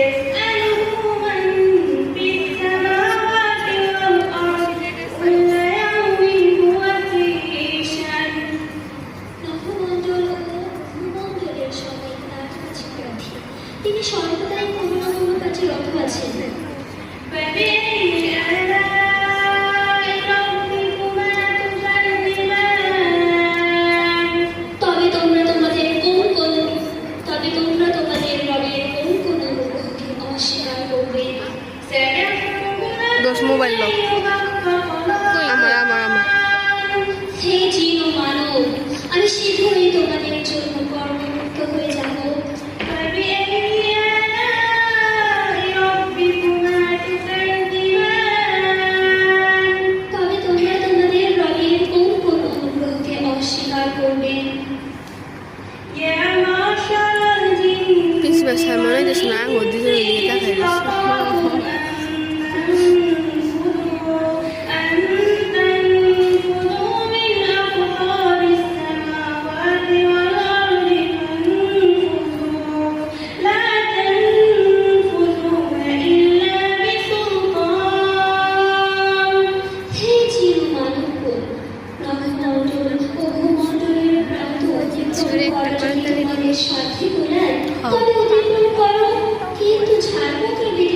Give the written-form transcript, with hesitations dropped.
يسأله من في السماوات والأرض كل يوم هو في شأن তিনি সর্বদাই কোনো না কোনো কাজে রত আছেন। فبأي آلاء ربكما تكذبان তবে তোমরা তোমাদের রবের কোন কোন অনুগ্রহকে অস্বীকার করবে। দোষ মোবাইল দাও আমার হে জিন ও মানব, আমি শীঘ্রই তোমাদের জন্য কর্মমুক্ত হয়ে যাব। فبأي آلاء ربكما تكذبان তবে তোমরা তোমাদের রবের কোন কোন অনুগ্রহকে অস্বীকার করবে। يا معشر الجن কিছু ভাষায় মনে হচ্ছে না আঙুর দিতে أن تنفذوا من أقطار السماوات والأرض فانفذوا لا تنفذون إلا بسلطان হে জিন ও মানবগণ, নখমণ্ডল ও ভূমণ্ডলের প্রান্ত অতিক্রম করা যদি তোমাদের সাধ্যে কুলায়, তবে অতিক্রম করো, কিন্তু ছাড়পত্র বিধি